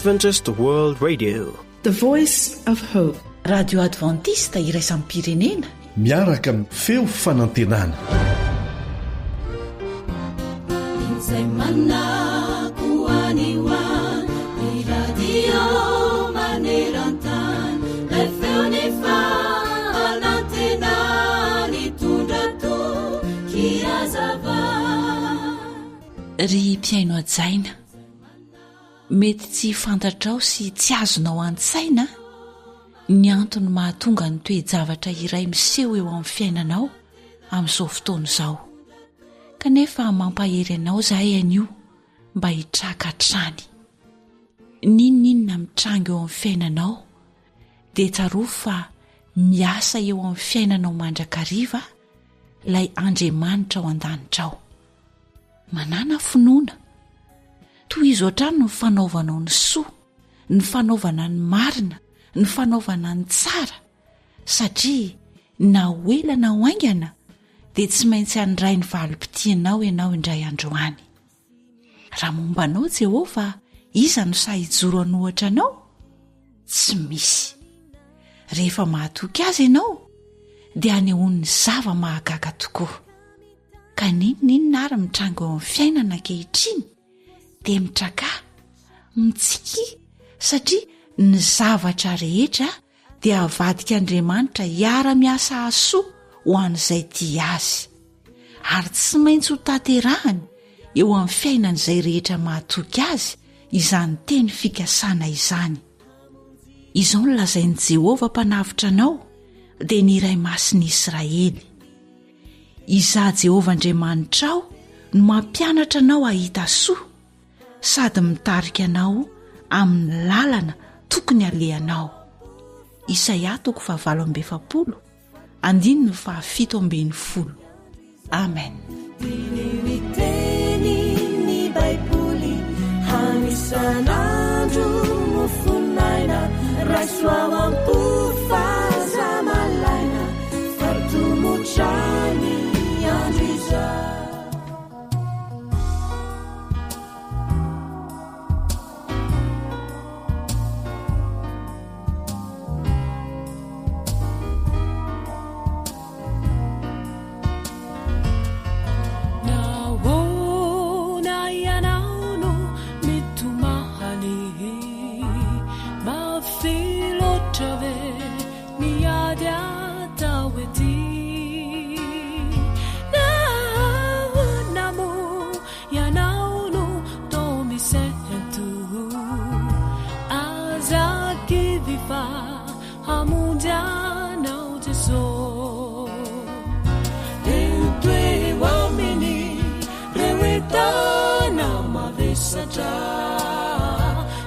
Adventist World Radio, the voice of hope. Radio Adventista iraisam pirenena, miaraka amin'ny feo fanantenana. Ry mpiaino ajaina, mety tsy fantatrao sy tsy azonao an-tsaina ny antony mahatonga ny toe-javatra iray miseho eo amin'ny fiainanao amin'izao fotoana izao, kanefa mampahery anao zahay anio mba hitraka hatrany. Ninonina mitranga eo amin'ny fiainanao dia tsaroa fa miasa eo amin'ny fiainanao mandrakariva ilay Andriamanitra ao an-danitra ao. Manana finoana toy izy ohatrany ny fanaovanao ny soa, ny fanaovana ny marina, ny fanaovana ny tsara, satria na hoela na hoaingana dia tsy maintsy handray ny valim-pitianao ianao indray androany. Raha mombanao Jehovah, iza no sahijoro anohatra anao? Tsy misy. Rehefa mahatoky azy ianao dia anehoany zava mahagaga tokoa. Ka ninonina ary mitranga eo amin'ny fiainana ankehitriny dia mitraka, mitsiky, satria ny zavatra rehetra dia avadik'Andriamanitra hiara-miasa hasoa ho an'izay tia azy, ary tsy maintsy ho tanterahany eo amin'ny fiainan'izay rehetra mahatoky azy izany teny fikasana izany. Izao no lazain'i Jehovah mpanavitra anao dia ny iray masin'i Israely. Iza Jehovah Andriamanitrao no mampianatra anao hahita soa, sady mitarika anao amin'ny lalana tokony alehanao. Isaia 40:7, 7:10. Amen. Miteny Baiboly hanisan'andro mofonaina, raisoa ampofazamalaina, fartomotrany andro izao.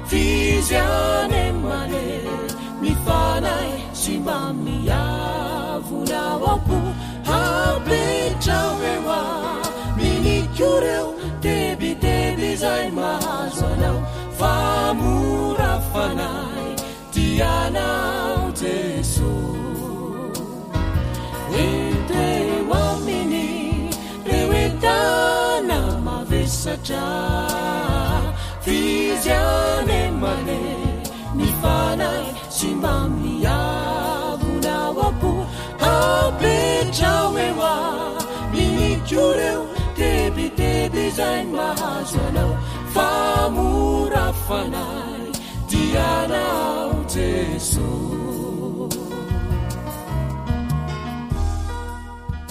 Viziane male mifanay simba miavuna wapu hapetrawewa minikureu debi zay mahazanao famura fanay tianao Jesu ente wamini rewetana mavesatra Viziane male mifanay simba miavuna wapu hapetrawewa minikureu debi zay mahazanao famura fanay tianao Jesu.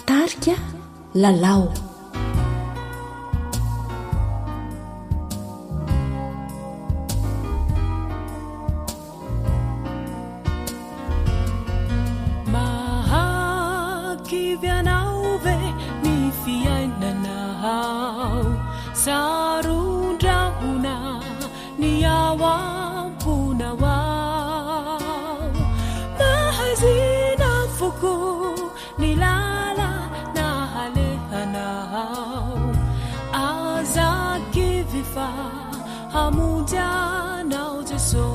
Tarika lalao. Sarundrahuna niyawampuna wao mahazina fuku nilala na halehanao azakivifa hamujanao Jesu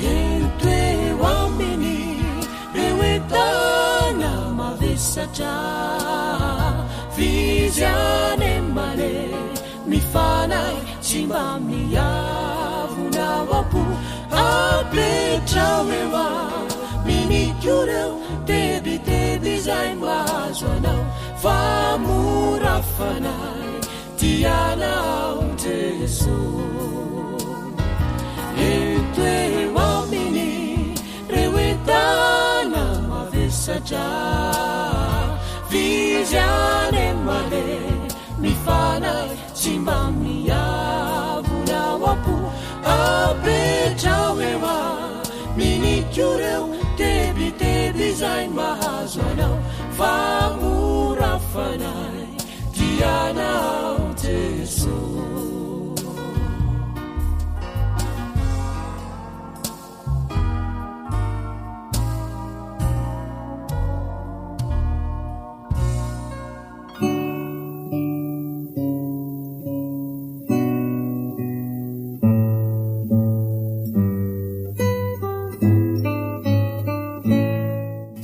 entwe wamini rewetana mavesatra Viziane male mifanay tsy mba miavona apo apetraoewa minikoreo tebiteby zay mahazo anao fa morafanay tianao Jesu etoeo aminy reoetana mavesatra vizyane male mifanay tsy mba miavona apo apetraoewa minikoreo tebiteby zay mahazo anao fa morafanay tianao Jesu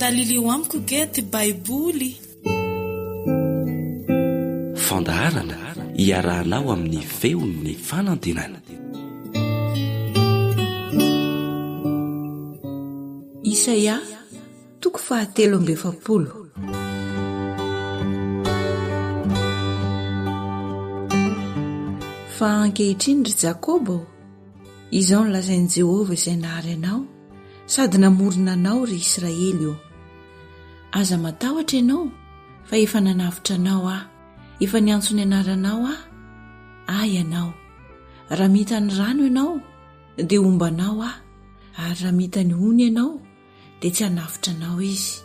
talilio amiko gety baiboly fandaharana iarahanao amin'ny feon'ny fanantenana Isaia 37 fa ankehitriny ry Jakobo izao no lazain'i Jehova izay nahary anao sady namorona anao ry Israely io aza matahotra ianao fa efa nanavitra anao efa niantso ny anaranao ianao raha mita ny rano ianao dia ombanao ary raha mita ny ony ianao dia tsy hanavitra anao izy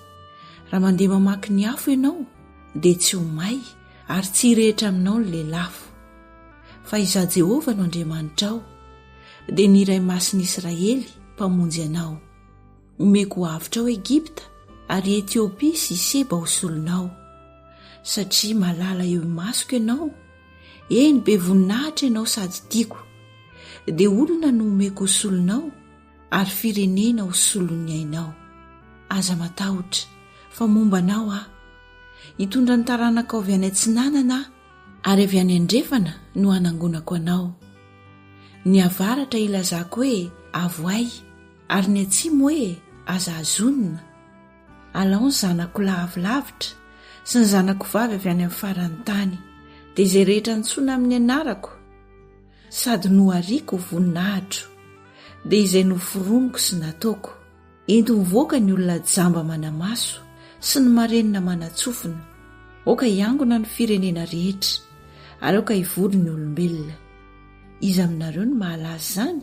raha mandeha mamaky ny afo ianao dia tsy ho may ary tsy hirehetra aminao ny lelafo fa izaho Jehova no Andriamanitrao dia ny iray masin'i Israely mpamonjy anao omeko avitra ao Egipta ary Etiopia sy Seba ho solonao satria malala eo masoko ianao eny be voninahitra ianao sady tiako dia olona no omeko ho solonao ary firenena ho solon'ny ainao aza matahotra fa momba anao hitondra ny taranaka avy any antsinanana ary avy any andrefana no hanangonako anao ny avaratra ilazako hoe avoay ary ny atsimo hoe aza azonina alao ny zanako lahavlavitra sy ny zanako vavy avy any amin'ny farany tany dia izay rehetra nitsona amin'ny anarako sady noariako voninahitro dia izay noforoniko sy nataoko ento mivoaka ny olona jamba manamaso sy ny marenina manatsofina oka hiangona ny firenena rehetra ary oka hivory ny olombelona izy aminareo ny mahalazy zany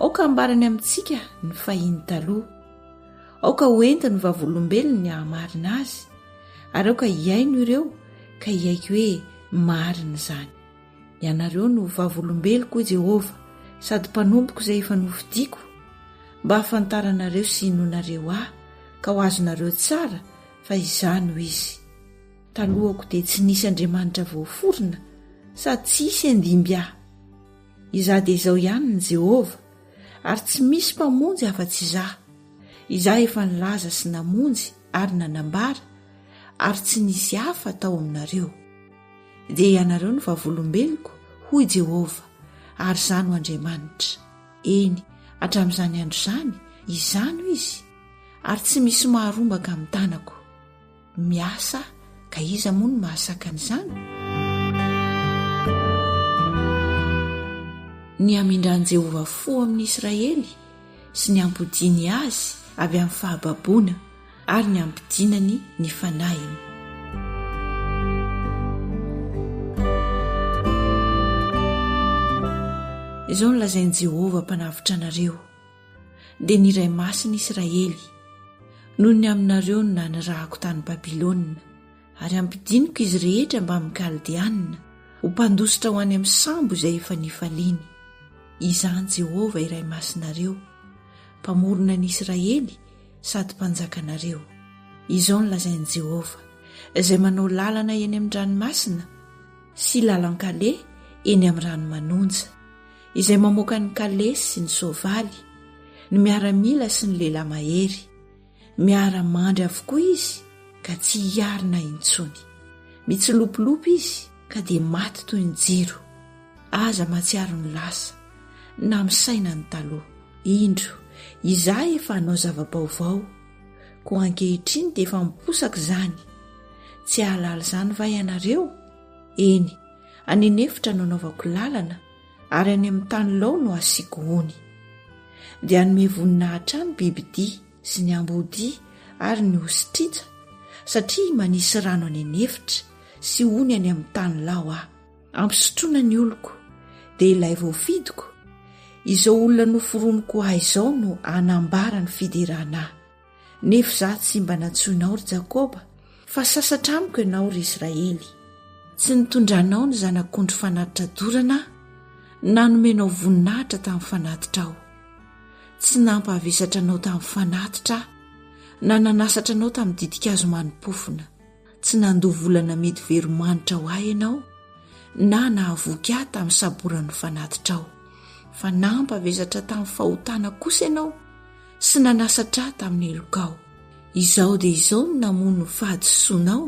oka ambarany amintsika ny fahiny taloha oka hoenti ny vavolombelona ny hamarina azy ary oka hiaino ireo ka hiaiky hoe marina izany ianareo no vavolombeloko Jehova sady mpanompoka izay efa nofidiako mba hafantaranareo sy inonareo ka ho azonareo tsara fa izany ho izy talohako dia tsy nisy Andriamanitra voaforona sady tsy isy andimby izaho dia izao ihany ny Jehova ary tsy misy mpamonjy afa-tsy izaho efa nilaza sy namonjy ary nanambara ary tsy nisy hafa tao aminareo dia ianareo ny vavolombeloko hoy Jehova ary izany ho Andriamanitra eny hatramin'izany andro izany izany ho izy ary tsy misy maharombaka amin'ny tanako miasa ka iza moa no mahasaka an'izany ny amindran'i Jehova fo amin'ny Israely sy ny ampodiny azy avy amin'ny fahababoana ary ny ampidinany ny fanahiny izao no lazain'i Jehova mpanavitra anareo dia ny iray masin'i Israely noho ny aminareo no nanirahako tany Babilôna ary ampidiniko izy rehetra mba amin'ny Kaldianina ho mpandositra ho any amin'ny sambo izay efa nifaliany izany Jehova iray masinareo mpamorona ny Israely sady mpanjakanareo izao no lazain'i Jehova izay manao lalana eny amin'ny ranomasina sy lalan-kale eny amin'ny rano manonja izay mamoaka ny kalesy sy ny soavaly ny miaramila sy ny lehilahy mahery miara-mandry avokoa izy ka tsy hiarina intsony mitsilopolopy izy ka dia maty toy ny jiro aza matsiaro ny lasa na misaina ny taloha. Indro izahay efa hanao zava-baovao, ko ankehitriny dia efa miposaka izany. Tsy ahalala izany va ianareo? Eny, anenefitra no anaovako lalana ary any amin'ny tany lao no asiako hony. Dia anome voninahitra ny bibidia sy ny ambodia ary ny ositritra, satria manisy rano anenefitra sy hony any amin'ny tany lao aho. Ampisotroana ny oloko dia ilay voafidiko, izao olona noforonoko ahy izao no anambara ny fiderana ahy. Nefa za tsy mba natsoinao ry Jakoba, fa sasatra amiko ianao ry Israely. Tsy nitondranao ny zanak'ondry fanatitra dorana, nanomenao voninahitra tamin'ny fanatitra aho. Tsy nampahavesatra anao tamin'ny fanatitra, na nanasatra anao tamin'ny didikazo manopofona. Tsy nandovolana mety veromanitra ho ahy ianao, na nahavoky ahy tamin'ny saboran'ny fanatitra aho. Fa nampavesatra tamin'ny fahotana kosa ianao, sy nanasatra ahy tamin'ny elokao. Izao dia izao no namono ny fahadisoanao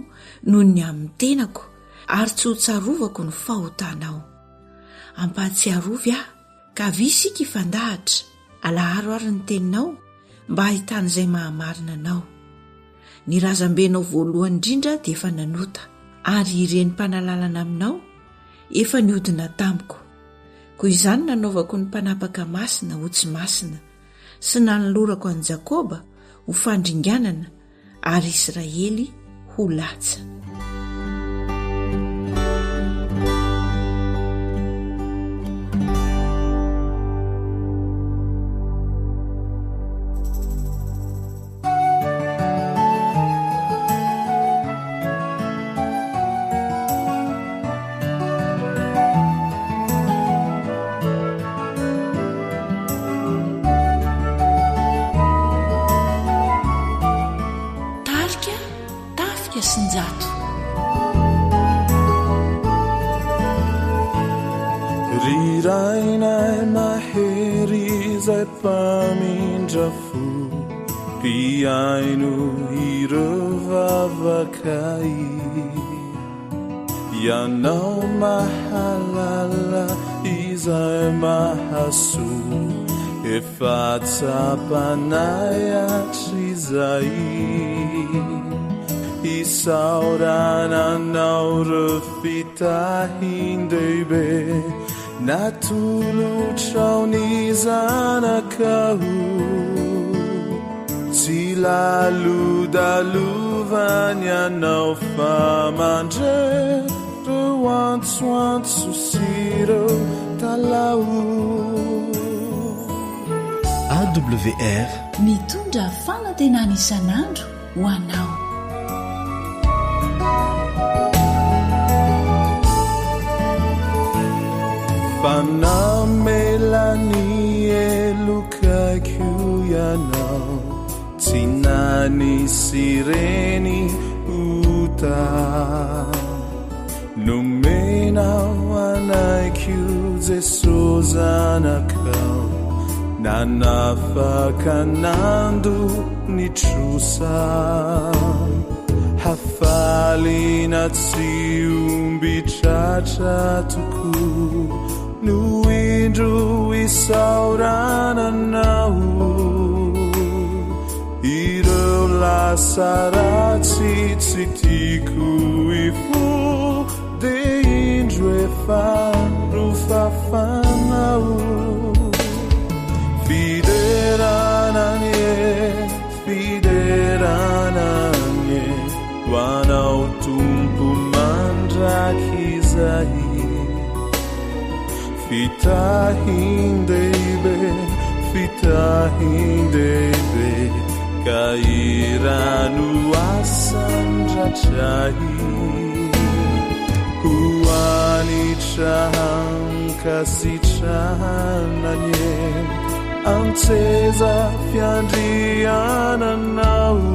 noho ny amin'ny tenako, ary tsy ho tsarovako ny fahotanao. Ampahatsiarovy aho, ka visika ifandahatra, alaharo ary ny teninao, mba hahitan'izay mahamarina anao. Ny razambenao voalohany indrindra dia efa nanota, ary ireny mpanalalana aminao efa niodina tamiko. Koa izany nanaovako ny mpanapaka masina ho tsy masina, sy nanolorako an'i Jakoba ho fandringanana ary Israely ho latsa. Rirainay mahery izay mpamindrafo, piaino ireo vavakay. Ianao mahalala izay mahasoa, efa tsapanay hatrizay. Isaorananao reo fitahindehibe, natolotrao ny zanakao. Tsy lalodalovany ianao fa mandre reo antsoantso sy reo talao. AWR mitondra fanantenana isan'andro ho anao. Panamelani elukaikyo ianao, tsy nanisy reny uta. Nomenao anaikyo Jesosy zanakao, nanafaka nando nitrosa. Hafalina tsy ombitratra tokoa, no indro isaurananao. Ireo lasa ratsy tsy tiako ifo, de indro efa rofafanao. Fiderananye hoanao tompo mandrakizay. Fitahindebe ka irano asandratray. Huanitrahankasitrananye, antseza fiandriananao.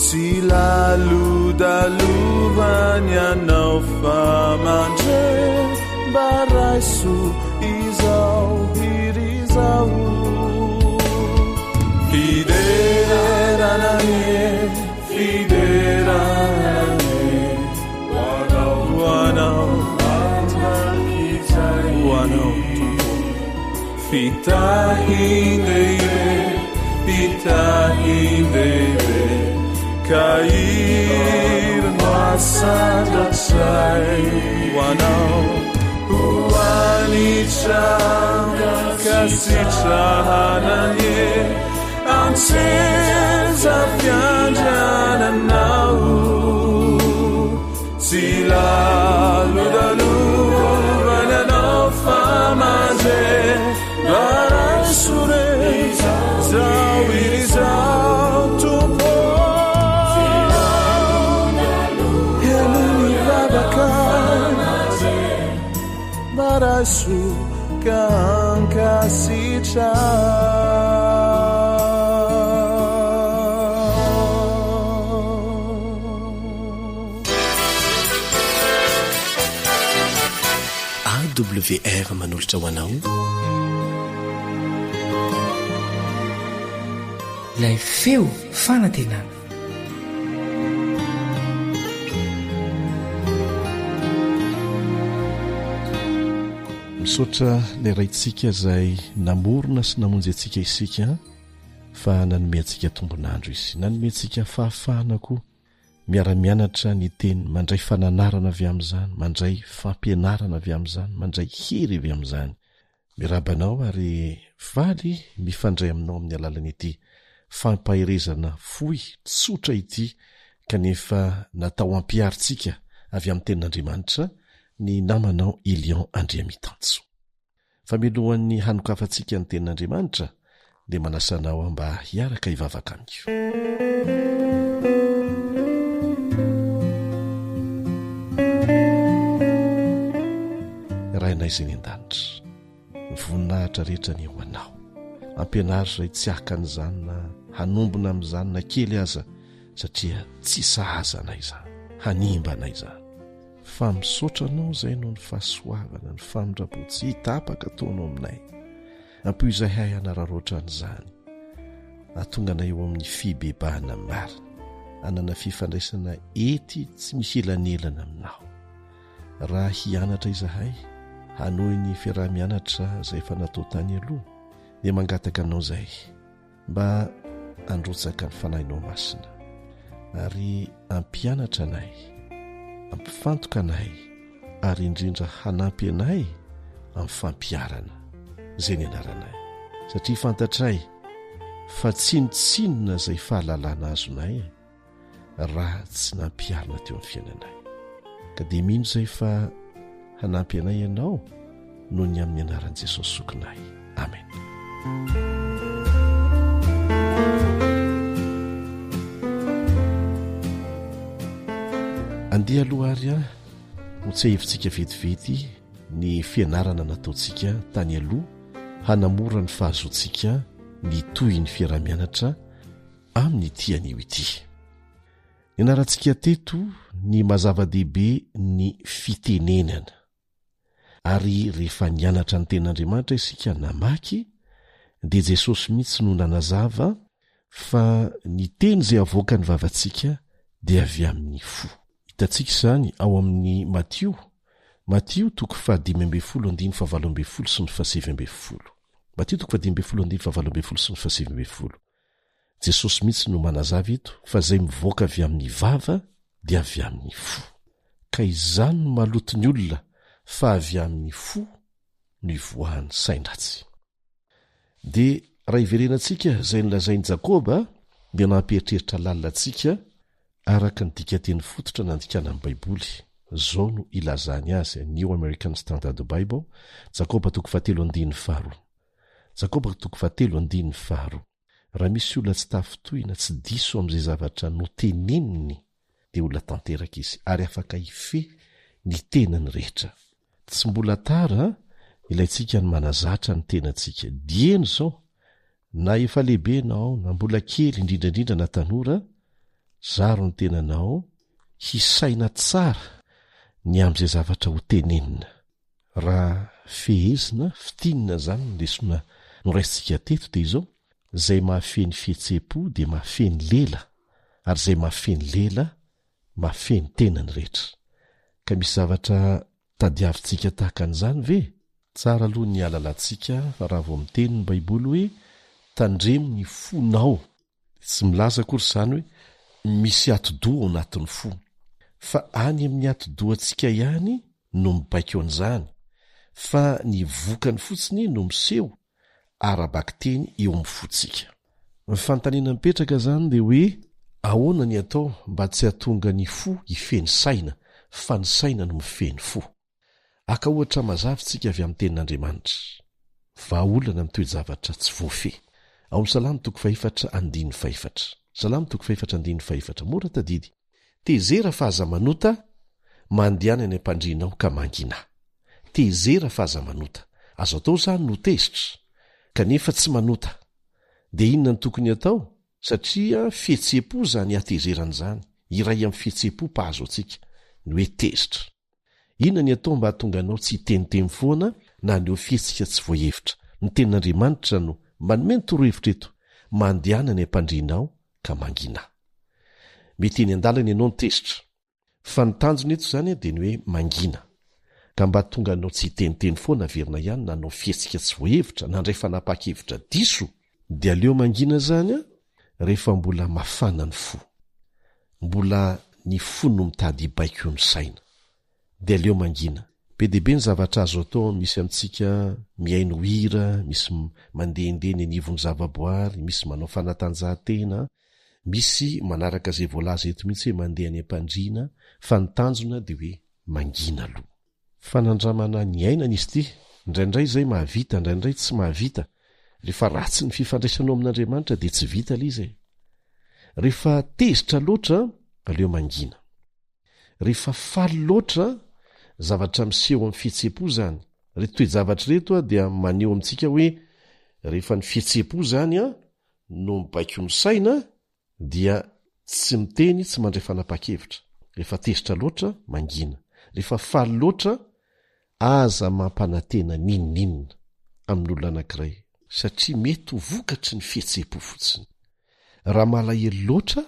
Tsy lalodalovany ianao fa mandre baraiso izao hirizao. Fiderananye, wanao pitahindebe kairno asandrasay hoanao hoanitranga kasitrahananye anseza fiandriananao silaludalovananao famaze barasure zao irizao tumpo heluni vavaka barasu kankasitra AWR manolotra ho anao ilay feo fanantenana misaotra ilay raintsika izay namorona sy namonjy antsika isika fa nanome antsika tombonandro izy nanome antsika fahafahana koa miara-mianatra ny teny mandray fananarana avy amin'izany mandray fampianarana avy amin'izany mandray hery avy amin'izany mirabanao ary valy mifandray aminao amin'ny alalan'ity fampahirezana fohy tsotra ity kanefa natao ampiaritsika avy amin'ny tenin'Andriamanitra ny namanao Ilion Andriamitanso fa milohan'ny hanokafantsika ny tenin'Andriamanitra dia manasanao mba hiaraka hivavaka amiko. Rainay izay ny an-danitra ny voninahitra rehetra ny eo anao ampianary izay tsy hakan'izany na hanombona amin'izany na kely aza satria tsy sahaza anay izany hanimba anay izany fa misaotra anao izay no ny fahasoavana ny famindrabo-tsy hitapaka ataonao aminay ampio izay hay anararoatra an'izany atonga anay eo amin'ny fibebahana marina anana fifandraisana ety tsy misy elanelana aminao raha hianatra izahay hanohy ny fiarah-mianatra izay efa natao tany aloha dia mangataka anao izay mba androtsaka ny fanahinao masina ary ampianatra anay ampifantoka anay ary indrindra hanampy anay amin'ny fampiarana izay ny anaranay satria fantatray fa tsinotsinona izay fahalalana azonay raha tsy nampiarina teo amin'ny fiainanay ka dia mino izay fa hanampy anay ianao noho ny amin'ny anaran'i Jesosy sokinay. Amen. Andeha aloha ary ho tsy hevitsika vetivety ny fianarana nataontsika tany aloha hanamora ny fahazoantsika ny toy ny fiarah-mianatra amin'ny tian'io ity. Ny anarantsika teto ny mazava-dehibe ny fitenenana ary rehefa nianatra ny tenin'Andriamanitra isika namaky dia Jesosy mihitsy no nanazava fa ny teny izay avoaka ny vavantsika dia avy amin'ny fo. Hitantsika izany ao amin'ny Matio 5:17 sy ny 17. Matio 5:17 sy ny 17. Jesosy mihitsy no manazava eto fa izay mivoaka avy amin'ny vava dia avy amin'ny fo. Ka izany no maloto ny olona fa avy amin'ny fo no ivoahan'ny saindratsy. Dia raha iverenantsika izay nilazain'i Jakoba dia nampieritreritra lalinantsika araka ny dikateny fototra nandikana amin'ny Baiboly. Zao no ilazany azy New American Standard Bible, Jakoba 3:7. Jakoba 3:7. Raha misy olona tsy tafitohina tsy diso amin'izay zavatra noteneniny dia olona tanteraka izy ary afaka hife ny tenany rehetra. Tsy mbola tara ilayntsika ny manazatra ny tenantsika. Dieny izao na efa lehibe ianao na mbola kely indrindrandrindra na tanora, zaro ny tenanao hisaina tsara ny amin'izay zavatra ho tenenina. Raha fehezina fitinina izany lesona noraisintsika teto dia izao: izay mahafeny fihetseham-po dia mahafeny lela, ary izay mahafeny lela mahafeny tenany rehetra. Ka misy zavatra tadiavintsika tahaka an'izany ve? tsara aloha ny alalantsika fa raha vo miteny ny baiboly hoe tandremo ny fonao, tsy milaza akory izany hoe misy ati-doha ao anatin'ny fo, fa any amin'ny ati-dohantsika ihany no mibaiko an'izany, fa ny vokany fotsiny no miseho ara-baky-teny eo amin'ny fontsika. Ny fanontaniana mipetraka zany dia hoe ahoana ny atao mba tsy hahatonga ny fo hifeny saina fa ny saina no mifeny fo. Aka ohatra mazava tsika avy amin'ny tenin'Andriamanitra. Vahaolana amin'ny toe-javatra tsy voafehy. Ao amin'ny Salamo 4:4. Salamo 4:4 mora tadidy. Tezera fa aza manota, mandehana any am-pandrianao ka mangina. Tezera fa aza manota. Azo atao zany no tezitra, kanefa tsy manota. Dia inona ny tokony atao? Satria fihetseham-po zany hatezeran'izany. Iray amin'ny fihetseham-po mpahazo antsika ny hoe tezitra. Inona ny atao mba hahatonga anao tsy hiteniteny foana na neo fihetsika tsy voahevitra? Ny tenin'Andriamanitra no manome ny torohevitra eto, mandehana ny am-pandrianao ka mangina. Mety eny an-dalana ianao ny tezitra, fa ny tanjony eto zany dia ny hoe mangina. Ka mba hahatonga anao tsy hiteniteny foana averina ihany na nao fihetsika tsy voahevitra na ndray fanapa-kevitra diso, dia aleo mangina zany rehefa mbola mafana ny fo, mbola ny fo no mitady hibaiko ny saina, dia aleo mangina. Be deaibe ny zavatra azo atao, misy amintsika miaino hira, misy mandehandeha ny anivon'ny zavaboary, misy manao fanatanjahantena, misy manaraka izay voalaza eto mihitsy hoe mandeha any am-pandriana, fa ny tanjona dia hoe mangina aloha. Fanandramana ny ainana izy ity, indraindray izay mahavita, indraindray tsy mahavita. Rehefa ratsy ny fifandraisanao amin'Andriamanitra dia tsy vita ilay izay. Rehefa tezitra loatra, aleo mangina. Rehefa faly loatra, zavatra miseho amin'ny fihetseham-po zany. Reto toe-javatra reto dia maneho amintsika hoe rehefa ny fihetseham-po zany no mibaiko ny saina, dia tsy miteny, tsy mandray fanapa-kevitra. Rehefa tezitra loatra, mangina. Rehefa faly loatra, aza mampanantena ninninina amin'olona anankiray, satria mety ho vokatry ny fihetseham-po fotsiny. Raha malahelo loatra,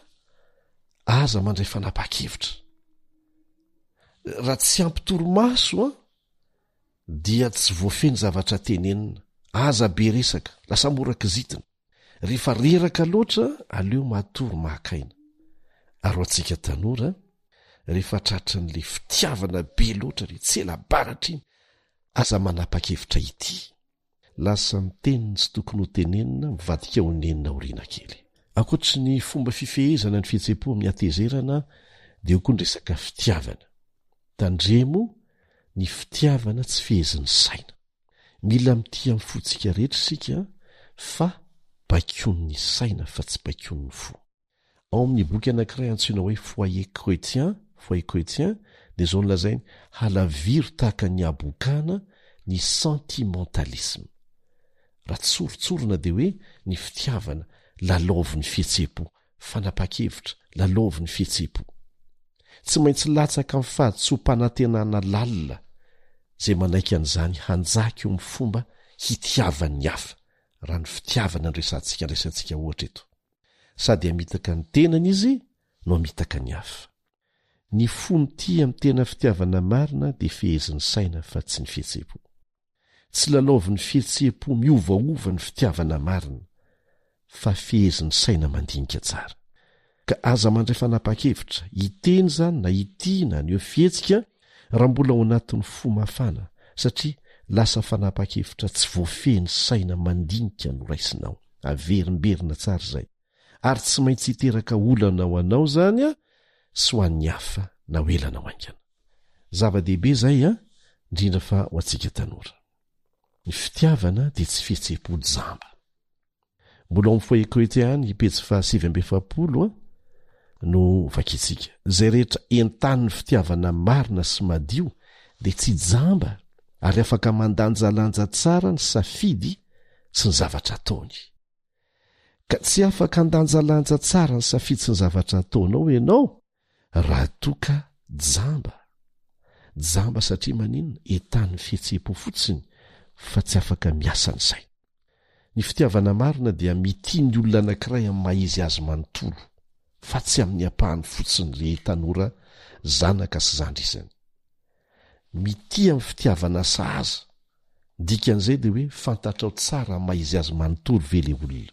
aza mandray fanapa-kevitra. Raha tsy ampitoromaso dia tsy voafeny zavatra tenenina, aza be resaka, lasa mora kizitina. Rehefa reraka loatra, aleo matoro mahakaina. Ary antsika tanora, rehefa tratra n'le fitiavana be loatra re tsy ela baratra iny, aza manapa-kevitra ity. Lasa miteniny tsy tokony ho tenenina, mivadika ho nenina oriana kely. Ankoatry ny fomba fifehezana ny fihetseham-po amin'ny hatezerana, dia eo koa ny resaka fitiavana. Tandremo ny fitiavana tsy fehezin'ny saina. Mila mity amin'ny fontsika rehetra sika, fa baikion'ny saina fa tsy baikion'ny fo. Ao amin'ny boky anankiray antsoina hoe foyer chrétien, dia izao no lazainy: halaviro tahaka ny abokana ny sentimentalisme. Raha tsoritsorina dia hoe ny fitiavana lalaovin'ny fihetseham-po, fanapa-kevitra lalaovin'ny fihetseham-po. Tsy maintsy latsaka amin'ny fahatsoam-panantenana lalina izay manaiky an'izany hanjaka eo amin'ny fomba hitiavan'ny hafa, raha ny fitiavana nresantsika ohatra eto. Sady hamitaka ny tenany izy no hamitaka ny hafa. Ny fonty amin'ny tena fitiavana marina dia fehezin'ny saina fa tsy ny fihetseham-po. Tsy lalaovin'ny fihetseham-po miovaova ny fitiavana marina, fa fehezin'ny saina mandinika tsara. Ka aza mandray fanapa-kevitra, hiteny zany na hitiana ny eo fihetsika, raha mbola ao anatin'ny fo mafana, satria lasa fanapa-kevitra tsy voafeny saina mandinika no raisinao. Averimberina tsara izay. Ary tsy maintsy hiteraka olana ho anao zany sy ho an'ny hafa na ho elana ho aingana. Zava-dehibe izay indrindra fa ho antsika tanora. Ny fitiavana dia tsy fihetseham-po jamba. Mbola ao amin'ny foyer chrétien pejy 720 no vakitsika. Izay rehetra entan'ny fitiavana marina sy madio dia tsy jamba, ary afaka mandanjalanja tsara ny safidy sy ny zavatra ataony. Ka tsy afaka handanjalanja tsara ny safidy sy ny zavatra ataonao ianao raha toka jamba. Jamba satria maninona? Entan'ny fihetseham-po fotsiny, fa tsy afaka miasa ny saina. Ny fitiavana marina dia mitiany olona anankiray amin'ny maizy azy manontolo, fa tsy amin'ny ampahany fotsiny le tanora zanaka sy zandry izany. Mity amin'ny fitiavana sahaza, dikan'izay dia hoe fantatrao tsara maizy azy manontolo ve le olona.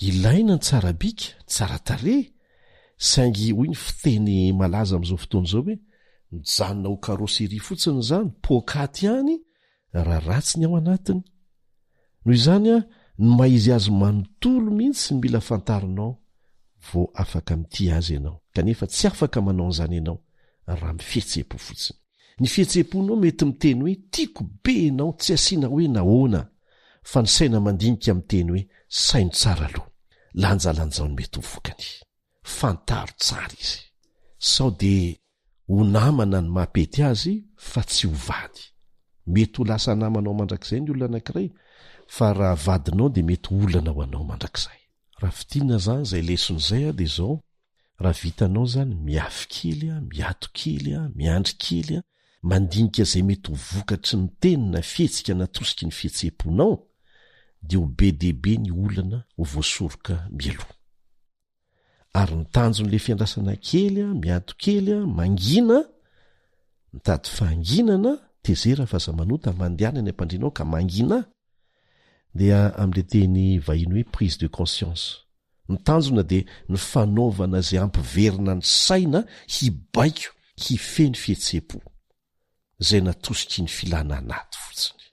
Ilaina ny tsara bika, tsara tare, saingy hoy ny fiteny malaza amin'izao fotoana izao hoe mijanona ho karoseri fotsiny izany, pokaty ihany raha ratsy ny ao anatiny. Noho izany a, ny maizy azy manontolo mihitsy mila fantarinao vao afaka mity azy ianao, kanefa tsy afaka manao an'izany ianao raha mifihetseham-po fotsiny. Ny fihetseham-ponao mety miteny hoe tiako be ianao, tsy asiana hoe nahoana, fa ny saina mandinika miteny hoe saino tsara aloha, lanjalanjao ny mety ho vokany. Fantaro tsara izy, sao dia ho namana ny mampety azy fa tsy ho vady. Mety ho lasa namanao mandrakizay ny olona anankiray, fa raha vadinao dia mety olana ho anao mandrakizay. Raha fitinana zany izay leson'izay a dia izao, raha vitanao zany miafy kely a, miato kely a, miandry kely a, mandinika izay mety ho vokatry ny teny na fihetsika natosiky ny fihetseham-ponao, dia ho be dehibe ny olana ho voasoroka mialoha. Ary ny tanjon'le fiandrasana kely a, miato kely a, mangina, mitady fahanginana, tezera fa za manota mandehana ny ampandrinao ka mangina, dia amin'le teny vahiny hoe prise de conscience. Ny tanjona dia ny fanaovana izay ampiverina ny saina hibaiko, hifeny fihetseham-po, izay natosiky ny filana anaty fotsiny.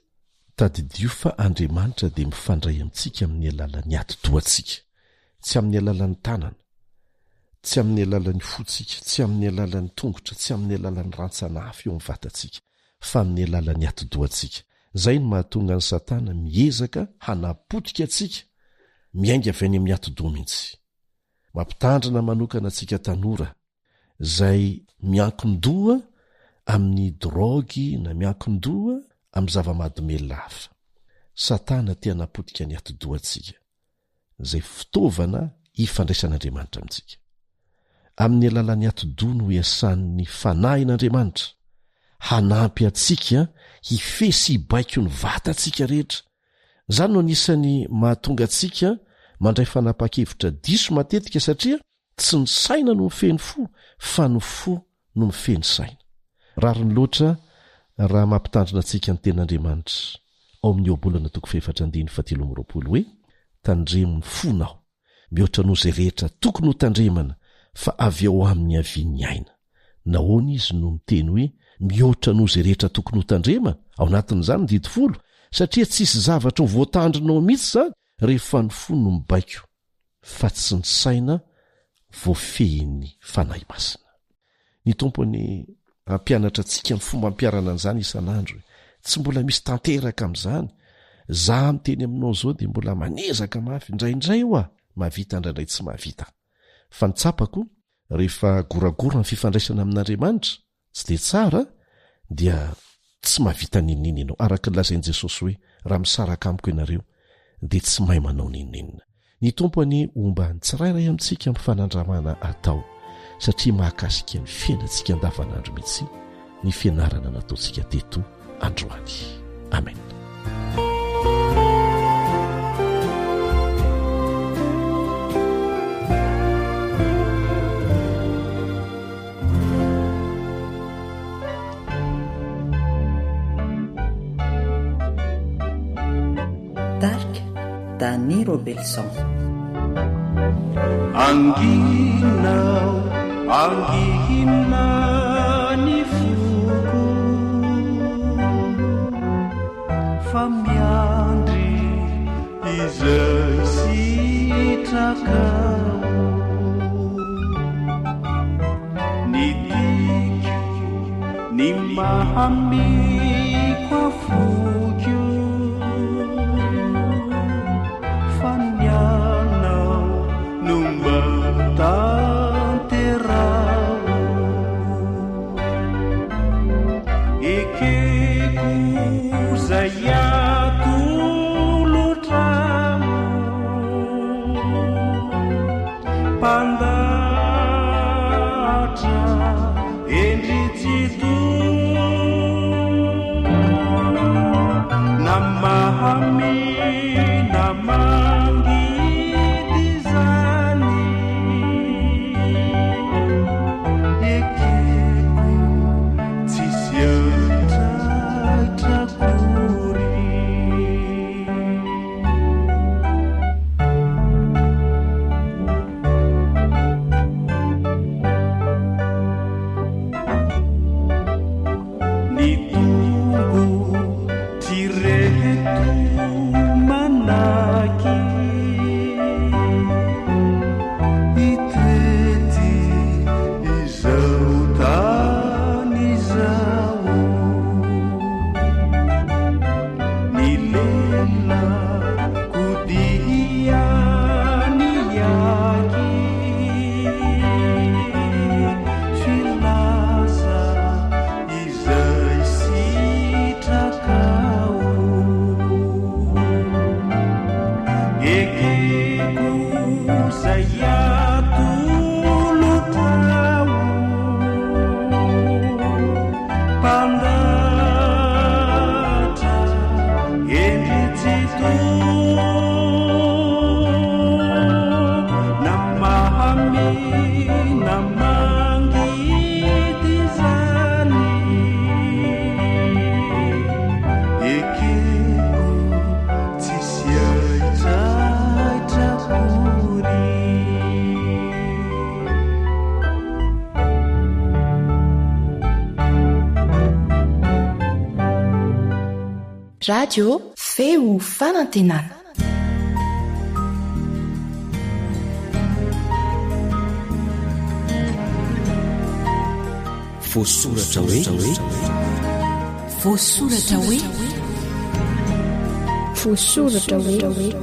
Tadidio fa Andriamanitra dia mifandray amintsika amin'ny alalan'ny ati-dohantsika, tsy amin'ny alalan'ny tanana, tsy amin'ny alalan'ny fotsika, tsy amin'ny alalan'ny tongotra, tsy amin'ny alalan'ny rantsana hafa eo amin'ny vatantsika, fa amin'ny alalan'ny ati-dohantsika. Zay ny mahatonga ny Satana miezaka hanapotika atsika, miainga avy any amin'ny ati-doha mihitsy. Mampitandrina manokana atsika tanora, zay miankin-doha amin'ny drogy na miankin-doha amin'ny zava-mahadomelina hafa. Satana tia hanapotika ny ati-dohantsika, zay fitaovana ifandraisan'Andriamanitra amintsika. Amin'ny alalan'ny ati-doha no iasan'ny fanahin'Andriamanitra hanampy atsika hifesy hibaiko ny vatantsika rehetra. Zany no anisany mahatonga atsika mandray fanapa-kevitra diso matetika, satria tsy ny saina no mifeny fo, fa ny fo no mifeny saina. Rary ny loatra raha mampitandrina atsika ny ten'Andriamanitra ao amin'ny obolana 4:13 hoe tandremo ny fonao mihoatra noho izay rehetra tokony ho tandremana, fa avy ao amin'ny havian'ny aina. Nahoana izy no miteny hoe mihoatra noho izay rehetra tokony ho tandremana? Ao anatin'izany ny didy 10, satria tsisy zavatra ho voatandrinao mihitsy zany rehefa ny fo no mibaiko, fa tsy ny saina voafehin'ny fanahy masina. Ny tompony ampianatra antsika ny fomba ampiarana an'izany isan'andro. Tsy mbola misy tanteraka amin'izany. Za miteny aminao zao dia mbola manezaka mafy indraindray eo mahavita indraindray tsy mahavita. Fa ny tsapako rehefa goragora ny fifandraisana amin'Andriamanitra tsy dia tsara, dia tsy mahavita ninina ianao. Araka ny lazain'i Jesosy hoe raha misaraka amiko ianareo dia tsy mahay manao ninina. Ny tompony omba ny tsirairay amintsika amin'ny fanandramana atao, satria mahakasika ny fiainantsika andavanandro mihitsy ny fianarana nataontsika teto androany. Amen. Dark Dany Robelson. Anginao, angina ny foko, fa miandry izay sitrakao, ny tiko ny mahamiko afokio, fa nianao no mba tanterao, ekeko zay atolotrao, pandatra endritsito na mahamina mangidy zany, ekeko tsisy antratrakory. radio feo fanantenana. Voasoratra hoe voasoratra hoe voasoratra hoe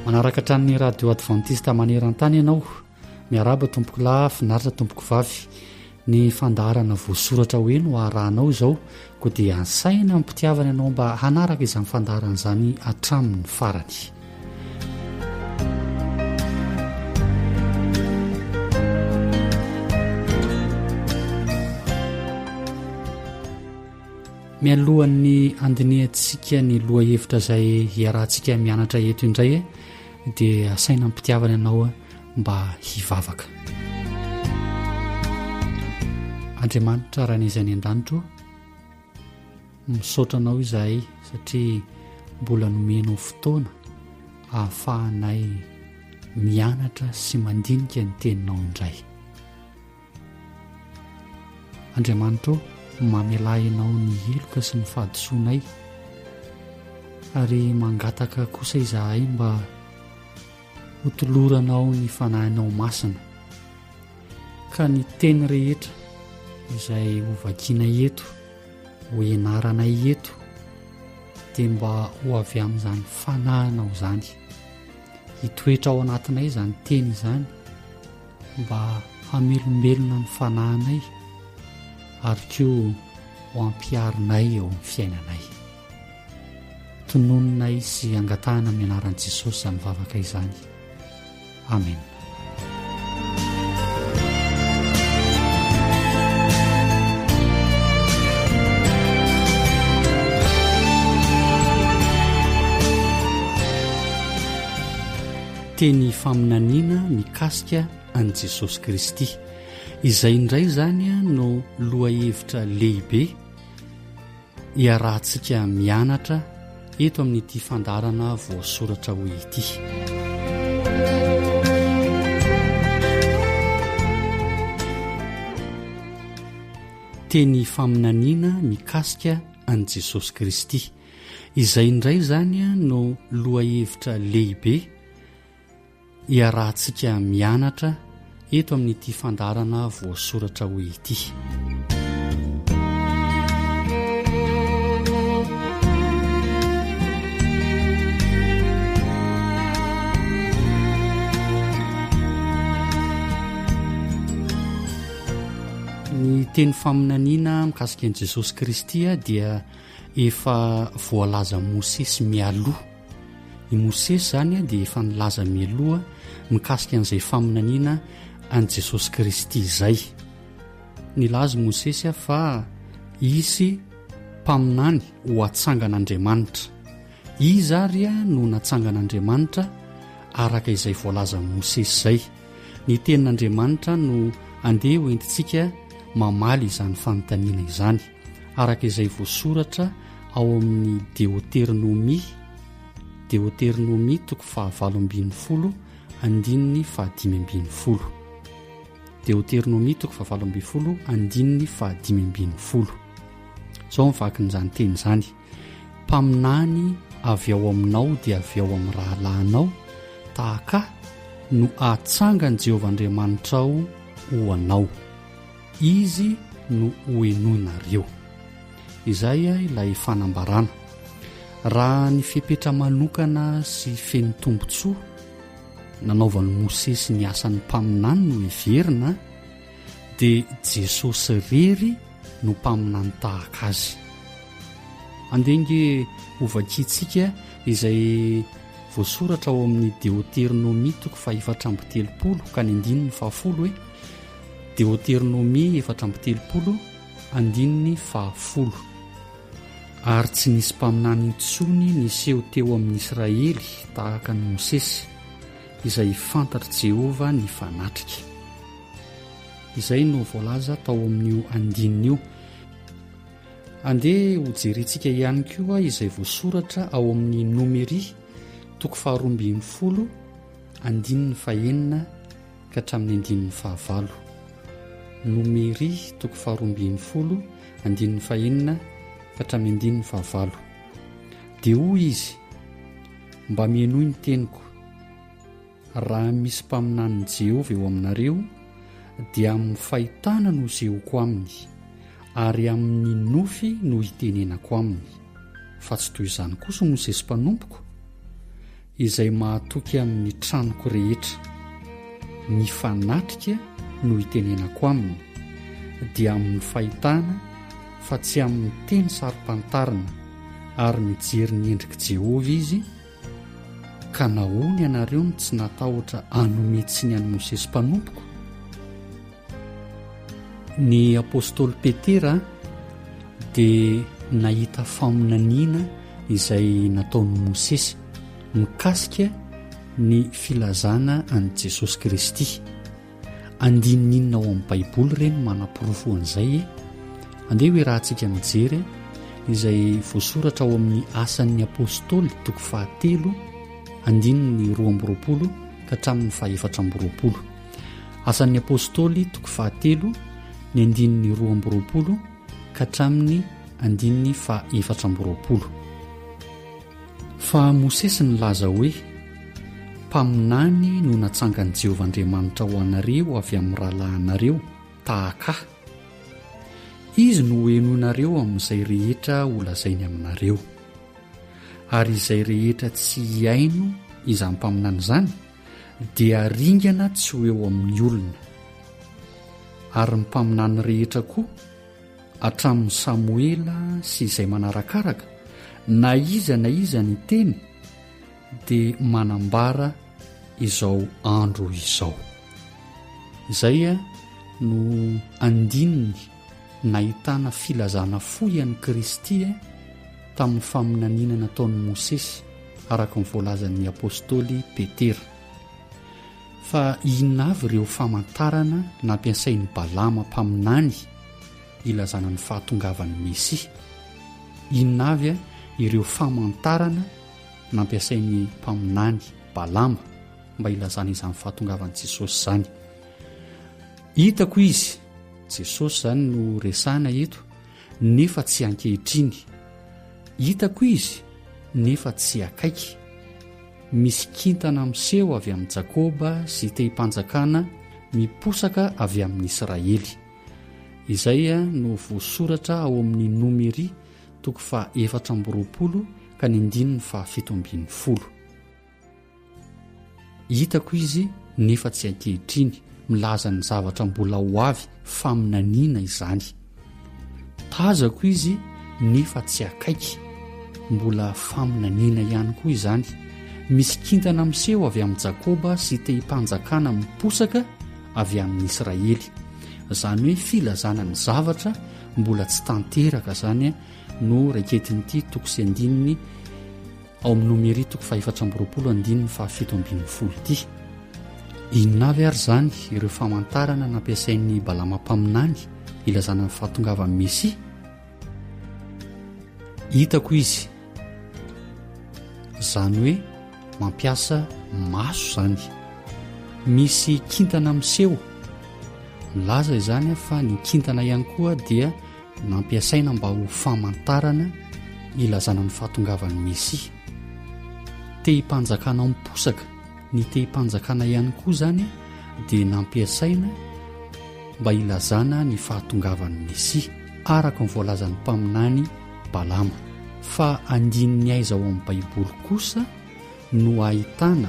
manaraka hatramin'ny radio adventiste maneran-tany ianao miaraba tompoko lahy finaritra tompoko vavy ny fandaharana voasoratra hoe no arahanao izao koa dia ansaina mpitiavana ianao mba hanaraka izany fandaharana izany hatramin'ny farany. mialohan'ny andiniantsika ny loha hevitra izay hiarahantsika mianatra eto indray dia asaina mpitiavana ianao mba hivavaka. Andriamanitra raha n'izy any an-danitro misaotranao izahay satria mbola nomenao fotoana ahafahanay mianatra sy mandinika ny teninao indray. Andriamanitra mamelay ianao ny heloka sy ny fahadisoanay ary mangataka kosa izahay mba hotoloranao ny fanahinao masina ka ny teny rehetra izay hovakiana eto ho enaranay eto dia mba ho avy amin'izany fanahinao izany hitoetra ao anatinay izany teny izany mba hamelombelona ny fanahinay ary koa ho ampiarinay eo amin'ny fiainanay. Tonononay sy angatahana amin'ny anaran'i Jesosy izany vavaka izany. Amen. Teny faminaniana mikasika an'i Jesosy Kristy. Izay indray zany no loha hevitra lehibe iarahantsika mianatra eto amin'ity fandarana voasoratra ho ity. Teny faminaniana mikasika an'i Jesosy Kristy. Izay indray zany no loha hevitra lehibe iarahantsika mianatra eto amin'ity fandarana voasoratra ho ity. Ny teny faminaniana mikasika an'i Jesosy Kristy dia efa voalaza Mosesy mialoha. I Mosesy zany dia efa nilaza mialoha mikasika an'izay faminaniana an'i Jesosy Kristy izay. Nilaza Mosesy fa izy mpaminany ho atsangan'Andriamanitra. Izy ary no natsangan'Andriamanitra araka izay voalaza Mosesy izay. Ny tenin'Andriamanitra no andeha ho entintsika mamaly izany fanontaniana izany araka izay voasoratra ao amin'ny Deutéronomie 7:20 andininy 5:20. Deutéronomie 7:20 andininy 5:20. Zao mivakin'izany teny izany: mpaminany avy ao aminao dia avy ao amin'ny rahalahinao, tahaka no ahatsangany Jehovah Andriamanitra ao ho anao, izy no hoenonareo. Izay ilay fanambarana. Raha ny fipetra manokana sy feno tombontsoa nanaovan'i Mosesy ny asan'ny mpaminany no heverina, dia Jesosy rery no mpaminany tahaka azy. Andenge hovakiantsika izay voasoratra ao amin'ny Deutéronomie 4:30 ka ny 10:10 hoe Deutéronomie 4:30 andininy 10. Ary tsy nisy mpaminany intsony niseho teo amin'ny Israely tahaka ny Mosesy, izay fantatry Jehovah ny fanatrika. Izay no voalaza tao amin'io andininy io. andeha ho jerentsika ihany koa izay voasoratra ao amin'ny nomeria toko 2 andininy 9 ka hatramin'ny 15 nomeria toko 2 andininy 9 ka hatramin'ny 15 dia hoy izy: mba mienoy ny teniko, raha misy mpaminan'ny Jehova eo aminareo dia amin'ny fahitana no sehoko aminy ary amin'ny nofy no hitenenako aminy, fa tsy toy izany kosa Mosesy mpanompoko izay mahatoky amin'ny tranoko rehetra. Ny fanatrika no hitenenako aminy dia amin'ny fahitana fa tsy amin'ny teny sarim-pantarina, ary mijery ny endrika Jehova izy. Ka nahoany ianareo no tsy natahotra hanome tsiny any Mosesy mpanompoko? Ny apôstôly Petera dia nahita faminaniana izay nataon'ny Mosesy mikasika ny filazana an' Jesosy Kristy. Andininina ao amin'ny Baiboly ireny manam-pirofo an'izay. Andeha hoe raha antsika mijery izay voasoratra ao amin'ny asan'ny apôstôly toko 7 andininy 12 ka hatramin'ny 14. Asan'ny apôstôly toko 7 ny andininy 12 ka hatramin'ny andininy 14. Fa Mosesy nilaza hoe mpaminany no natsangan'i Jehovah Andriamanitra ho anareo avy amin'ny rahalahinareo tahaka ahy. Izy no hoenonareo amin'izay rehetra ho lazainy aminareo, ary izay rehetra tsy hiaino izany mpaminany izany dia ringana tsy ho eo amin'ny olona. Ary ny mpaminany rehetra koa hatramin'ny Samoela sy izay manarakaraka, na iza ny teny dia manambara izao andro izao. Izay no andininy nahitana filazana fohy an'i Kristy tamin'ny faminaniana nataon'i Mosesy araka ny voalazan'ny apôstôly Petera. Fa inona avy ireo famantarana nampiasain'ny Balama mpaminany ilazana ny fahatongavan'ny Mesia? Inona avy ireo famantarana nampiasain'ny mpaminany Balama mba ilazana izany fahatongavan'i Jesosy izany? Hitako izy Jesosy izany no resana eto, nefa tsy ankehitriny. Hitako izy nefa tsy akaiky. Misy kintana miseho avy amin'ny Jakoba sy te-hipanjakana miposaka avy amin'ny Israely. Izay no voasoratra ao amin'ny nomeria toko 4 ka ny 17. Hitako izy nefa tsy ankehitriny, milaza ny zavatra mbola ho avy, faminaniana izany. Tazako izy nefa tsy akaiky, mbola faminaniana ihany koa izany. Misy kintana miseho avy amin'ny Jakoba sy te-hipanjakana miposaka avy amin'ny Israely. Izany hoe filazana ny zavatra mbola tsy tanteraka zany no raiketin'ity toko sy andininy ao amin'ny nomeria toko 4 andininy 17 ity. Inona avy ary zany ireo famantarana nampiasain'ny Balama mpaminany ilazana ny fahatongavan'ny Mesia? Hitako izy zany hoe mampiasa maso zany. Misy kintana miseho, milaza izany fa ny kintana ihany koa dia nampiasaina mba ho famantarana ilazana ny fahatongavan'ny Mesia. Te-hipanjakana miposaka, ny te-hipanjakana ihany koa zany dia nampiasaina mba ilazana ny fahatongavan'ny Mesia araka ny voalazan'ny mpaminany Balama. Fa andininy aiza ao amin'ny Baiboly kosa no ahitana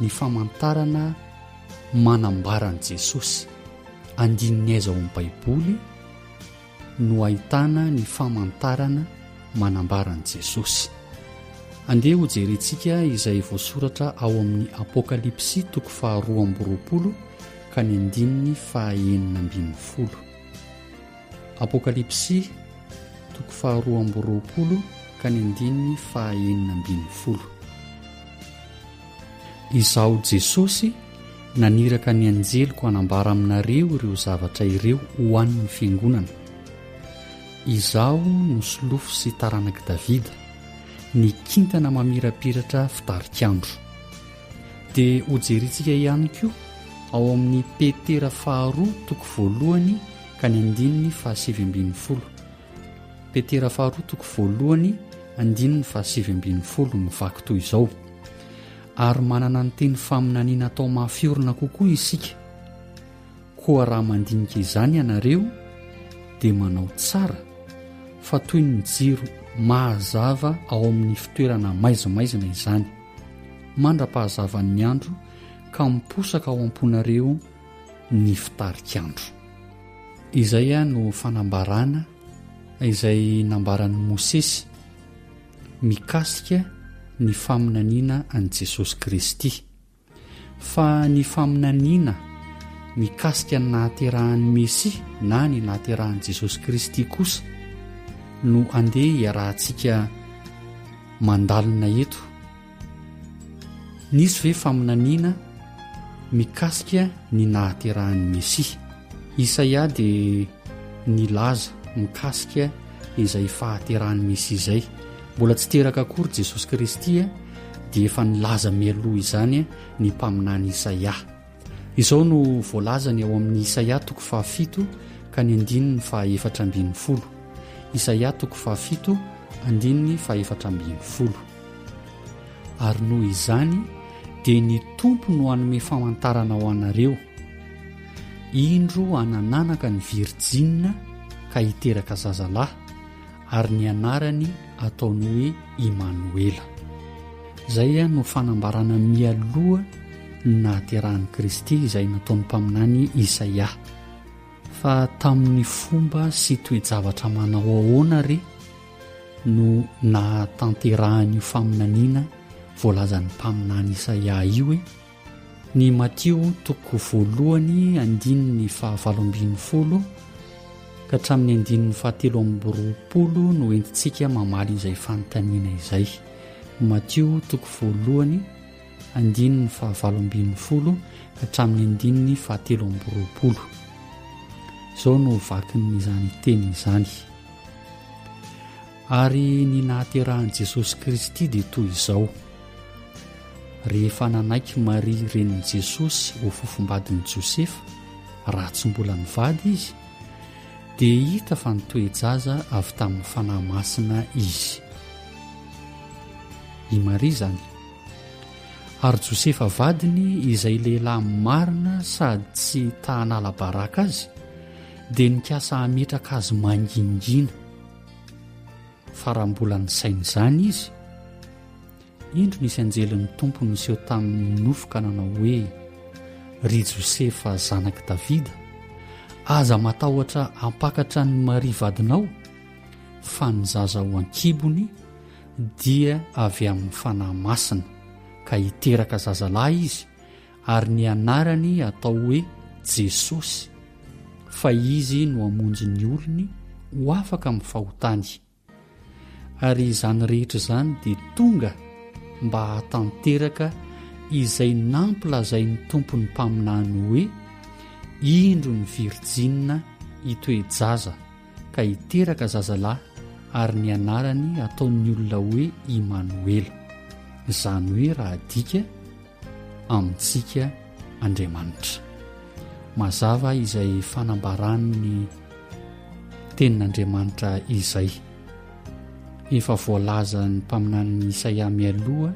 ny famantarana manambaran'i Jesosy? Andininy aiza ao amin'ny Baiboly no ahitana ny famantarana manambaran'i Jesosy? Andeha ho jerentsika izay voasoratra ao amin'ny Apokalipsy toko 2 ka ny andininy 9. Apokalipsy toko 2 ka ny andininy 9. Izaho Jesosy naniraka ny anjeliko hanambara aminareo ireo zavatra ireo ho an'ny fiangonana. izaho no solofo sy taranaky davida ny kintana mamirapiratra fitarikandro. dia hojerentsika ihany koa ao amin'ny petera 2:1 ka ny 7:20. petera 2:1 7:20 mivaky toy izao: ary manana ny teny faminaniana atao mahafiorina kokoa isika, koa raha mandinika izany ianareo dia manao tsara fa toy ny jiro mahazava ao amin'ny fitoerana maizimaizina izany, mandra-pahazavan'ny andro ka miposaka ao am-ponareo ny fitarikandro. Izay no fanambarana izay nambaran'i Mosesy mikasika ny faminaniana an' Jesosy Kristy, fa ny faminaniana mikasika ny nahaterahan'ny Mesia na ny nahaterahan'i Jesosy Kristy kosa no andeha iarahantsika mandalina eto. Nisy ve faminaniana mikasika ny nahaterahan'ny Mesia? Isaia dia nilaza mikasika izay fahaterahan'ny Mesia izay. Mbola tsy teraka akory Jesosy Kristy dia efa nilaza mialoha izany ny mpaminany Isaia. Izao no voalazany ao amin'ny Isaia 7 ka ny 4:20. Isaia 7 4:20. Ary noho izany dia ny tompo no hanome famantarana ho anareo, indro hanananaka ny virjina ka hiteraka zazalahy, ary ny anarany ataony hoe Immanuela. Zay no fanambarana mialoha nahaterahan'i Kristy izay nataony mpaminany Isaia. Fa tamin'ny fomba sy toe-javatra manao ahoana re no nahatanterahany faminaniana voalazan'ny mpaminany Isaia io hoe: ny Matio 1:20 ka hatramin'ny 17:20 no entintsika mamaly izay fanontaniana izay. Matio 1:20 ka hatramin'ny 17:20. Izao no vakin'izany teny izany. Ary ny nahaterahan'i Jesosy Kristy dia toy izao: rehefa nanaiky Maria renin'i Jesosy ho fofombadin'i Josefa, raha tsy mbola nivady izy, dia hita fa nitoejaza avy tamin'ny fanahy masina izy. I Maria zany. Ary Josefa vadiny izay lehilahy marina sady tsy tahanala baraka azy, dia nikasa hametraka azy mangingina. Fa raha mbola ny sainy izany izy, indro nisy anjelin'ny tompo niseho tamin'ny nofoka nanao hoe: ry Josefa zanaky Davida, aza matahotra hampakatra ny Maria vadinao, fa ny zaza ho an-kibony dia avy amin'ny fanahy masina, ka hiteraka zazalahy izy, ary ny anarany atao hoe Jesosy, fa izy no hamonjy ny olony ho afaka amin'ny fahotany. Ary izany rehetra izany dia tonga mba hahatanteraka izay nampilazain'ny tompony mpaminany hoe: indro ny virjina hitoejaza ka hiteraka zazalahy, ary ny anarany ataon'ny olona hoe Immanuela, izany hoe raha dika amintsika Andriamanitra. Mazava izay fanambaran'ny tenin'Andriamanitra izay. Efa voalaza ny mpaminany Isaia mialoha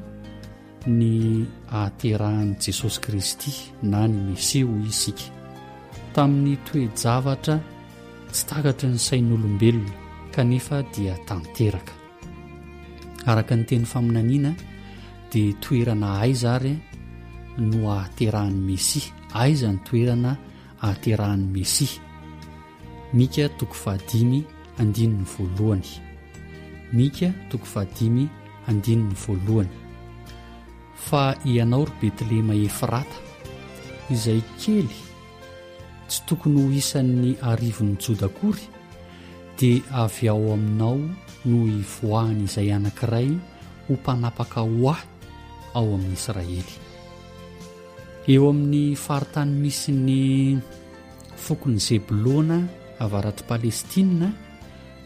ny ahaterahan'i Jesosy Kristy na ny Mesia ho isika, tamin'ny toe-javatra tsy takatry ny sain'olombelona kanefa dia tanteraka. Araka ny teny faminaniana dia toerana aiza ary no ahaterahan'ny Mesia, aiza ny toerana ahaterahan'ny Mesia. Mika 5:1. Mika 5:1. Fa ianao ry Betlehema Efrata, izay kely tsy tokony ho isan'ny arivon'ny Joda akory, dia avy ao aminao no hivoahany izay anankiray ho mpanapaka ho ahy ao amin'ny Israely. Eo amin'ny faritany misy ny fokony Zebolona avaratry Palestina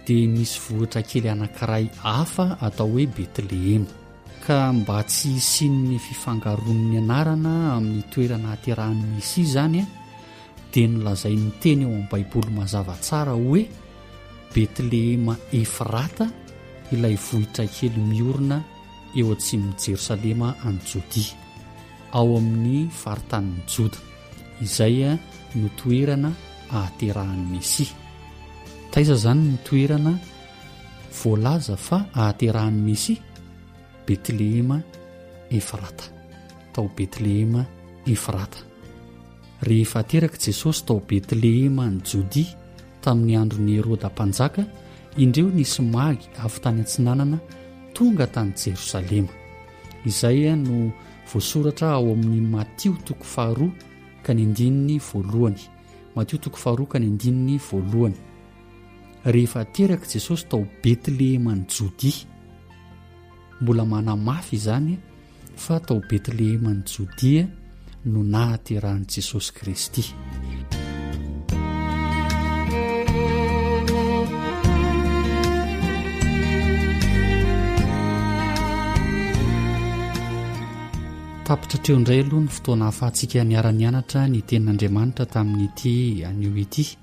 dia misy vohitra kely anankiray hafa atao hoe betlehema, ka mba tsy hisian'ny fifangaron'ny anarana amin'ny toerana haterahan'ny misy izany a, dia nolazai ny teny eo amin'ny baiboly mazava tsara hoe betlehema efrata, ilay vohitra kely miorina eo atsimon'i Jerosalema any Jodia, ao amin'ny faritanin'ny Joda, izay no toerana ahaterahan'ny Mesia. Taiza zany ny toerana voalaza fa ahaterahan'ny Mesia? Betlehema efrata, tao Betlehema efrata. Rehefa teraka Jesosy tao Betlehema ny Jodia tamin'ny andron'ny Herôda mpanjaka, indreo nisy magy avy tany antsinanana tonga tany Jerosalema. Izay no voasoratra ao amin'ny Matio 2:1. Matio 2:1. Rehefa teraka Jesosy tao Betlehema ny Jodia, mbola manamafy izany fa tao Betlehema ny Jodia no nahaterahan'i Jesosy Kristy. Tapitra treo indray aloha ny fotoana hafahantsika niara-nianatra ny tenin'Andriamanitra tamin'ity anio ity.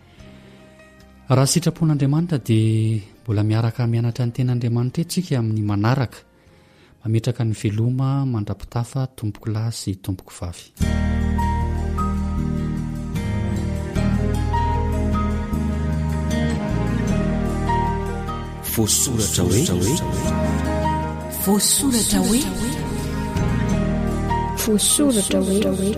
Raha sitrapon'Andriamanitra dia mbola miaraka mianatra ny tenin'Andriamanitra etsika amin'ny manaraka, mametraka ny veloma mandrapitafa tompoko lahy sy tompoko vavy. Voasoratra hoe voasoratra hoe voasoratra hoe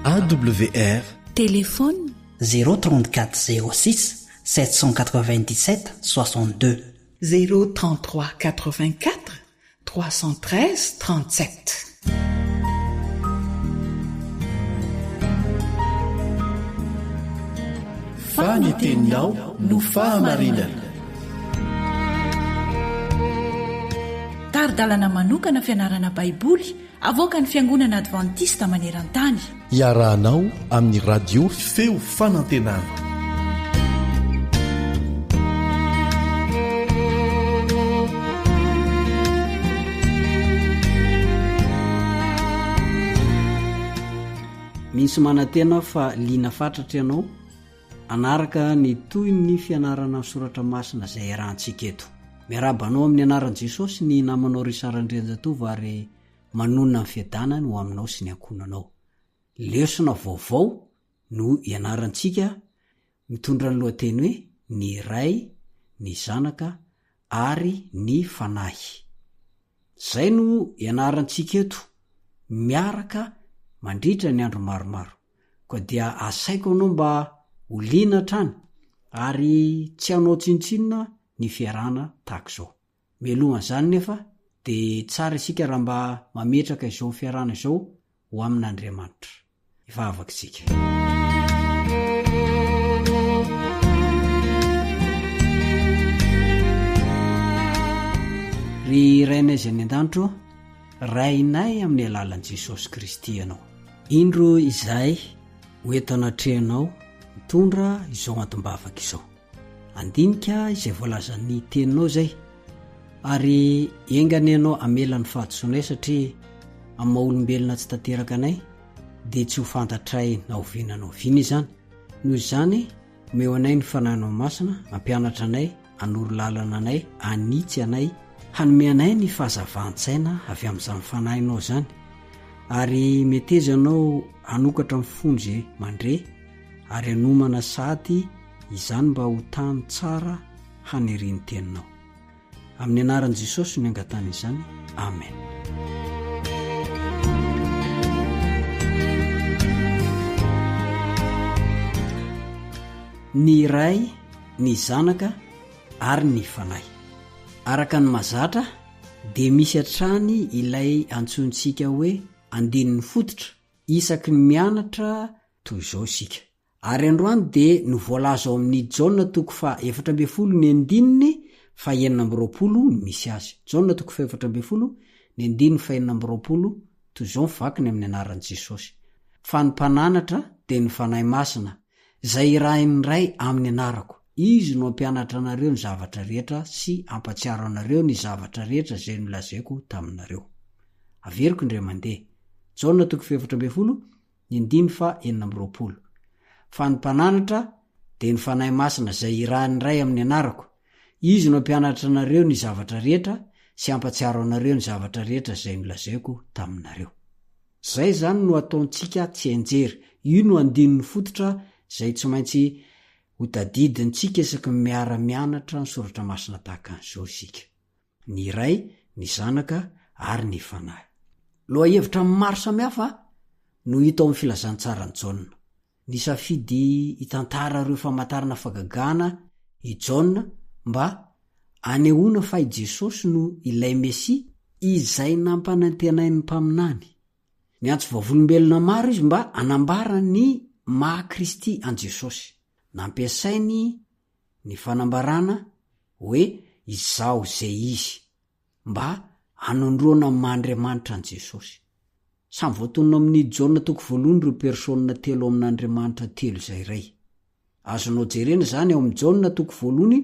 AWR téléphone 034 06 797 62 033 84 313 37. Faniteninao no fahamarinana. Taridalana manokana fianarana baiboly avoaka ny Fiangonana Adventista maneran-tany. Iarahanao amin'ny radio feo fanantenana. Misy manantena fa liana fatratra ianao anaraka ny toy ny fianarana soratra masina izay iarahantsika eto. Miarabanao amin'ny anaran'i Jesosy ny namanao Risarandrianjatovo ary manonona ny fiadanany ho aminao sy ny ankonanao. Lesona vaovao no ianarantsika mitondra ny lohateny hoe ny ray, ny zanaka ary ny fanahy. Zay no ianarantsika eto miaraka mandritra ny andro maromaro. Koa dia asaiko anao mba oliana trany ary tsy hanao tsintsinina ny fiarana tahaka izao. Mialohan izany nefa dia tsara isika raha mba mametraka izao fiarana izao ho amin'Andriamanitra. Ivavaka isika. Ry rainay izay ny an-danitro, rainay amin'ny alalan'i Jesosy Kristy ianao. Indro izay hoentanatrehanao mitondra izao antom-bavaka izao. Andinika izay voalazan'ny teninao zay ary engany ianao amela ny fahadisoanay satria amin'ny maha-olombelona tsy tanteraka anay dia tsy ho fantatray na ovinanao vina izany. Noho izany omeo anay ny fanahinao masina, mampianatra anay, anoro lalana anay, anitsy anay, hanome anay ny fahazavan-tsaina avy amin'izany fanahinao zany. Ary meteza anao hanokatra mifonjy mandre ary hanomana sady izany mba ho tany tsara haneriany teninao. Amin'ny anaran'i Jesosy no angatana izany. Amen. Ny ray, ny zanaka ary ny fanahy. Araka ny mazatra dia misy hatrany ilay antsontsika hoe andinin'ny fototra isaky ny mianatra toy izao isika. Ary androany dia no voalaza ao amin'ny Jaona 4:12 ny andininy fa 20 misy azy. Jaona 4:20, ny 20 toy zao mivakiny amin'ny anaran'i Jesosy. Fa ny mpananatra dia ny fanahy masina zay irain'iray amin'ny anarako. Izy no ampianatra anareo ny zavatra rehetra sy ampatsiaro anareo ny zavatra rehetra zay nolazaiko taminareo. Averiko indray mandeha. Jaona 4:20, ny 20:20. Fa ny mpananatra dia ny fanahy masina zay irain'iray amin'ny anarako. Izy no ampianatra anareo ny zavatra rehetra sy ampatsiaro anareo ny zavatra rehetra zay nolazaiko taminareo. Zay zany no ataontsika tsy enjery. Io no andininy fototra zay tsy maintsy hotadidintsika isaky miara-mianatra ny soratra masina tahaka an'izao isika. Ny Ray, ny Zanaka ary ny Fanahy. Loha hevitra maro samihafa no hita ao amin'ny filazantsarany Jaona. Ny safidy hitantara ireo famantarana fagagana i Jaona mba anehoana fa i Jesosy no ilay Mesia izay nampanantenain'ny mpaminany. Ny antso vavolombelona maro izy mba anambara ny maha-Kristy an Jesosy. Nampiasainy ny fanambarana hoe izao zay izy mba anondroana Andriamanitra an Jesosy. Samy voatonona amin'ny Jaona 1 ireo persona 3 amin'Andriamanitra 3 zay iray. Azonao jerena zany ao amin'ny Jaona 1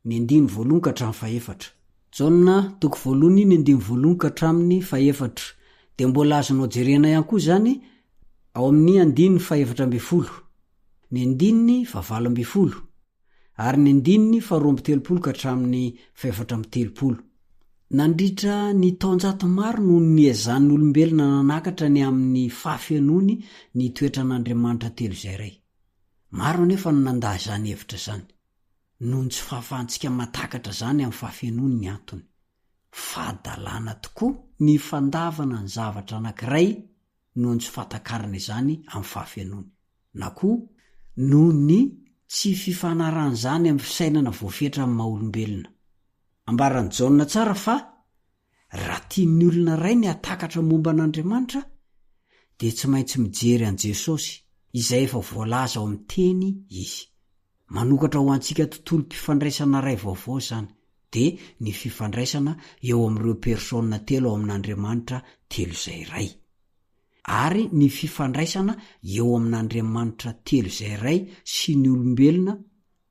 ny 1 ka hatramin'ny 4. Jaona 1 ny 1 ka hatramin'ny 4. Dia mbola azonao jerena ihany koa zany ao amin'ny 14:20, ny 19:20 ary ny 19:30 ka hatramin'ny 4:30. Nandritra ny taonjato maro no niezan'ny olombelona nanakatra ny amin'ny fahafenony ny toetran'Andriamanitra 3 zay iray. Maro anefa no nandahy zany hevitra zany. Noho tsy fahafahantsika matakatra zany amin'ny fahafenony ny antony. Fadalàna tokoa ny fandavana ny zavatra anankiray noho tsy fatakarana izany amin'ny fahafenony. Na koa noho ny tsy fifanarahana zany amin'ny fisainana voafetra amin'ny maha-olombelona. Ambaran'i Jaona tsara fa raha tian'ny olona ray ny atakatra momba an'Andriamanitra dia tsy maintsy mijery an Jesosy izay efa voalaza ao amin'ny teny izy. Manokatra ho antsika tontolo mpifandraisana ray vaovao zany dia ny fifandraisana eo amin'ireo persona 3 ao amin'Andriamanitra 3 zay iray. Ary ny fifandraisana eo amin'Andriamanitra 3 zay iray sy ny olombelona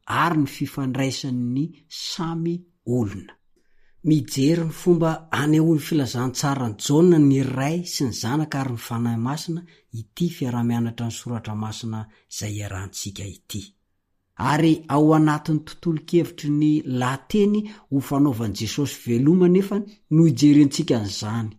ary ny fifandraisan'ny samy olona. Mijery ny fomba anehoan'ny filazantsara ny Jaona, ny Ray sy ny Zanaka ary ny Fanahy masina ity fiarah-mianatra ny soratra masina izay iarahantsika ity. Ary ao anatin'ny tontolo-kevitry ny lahateny ho fanaovan'i Jesosy veloma nefa no hijerentsika an'izany.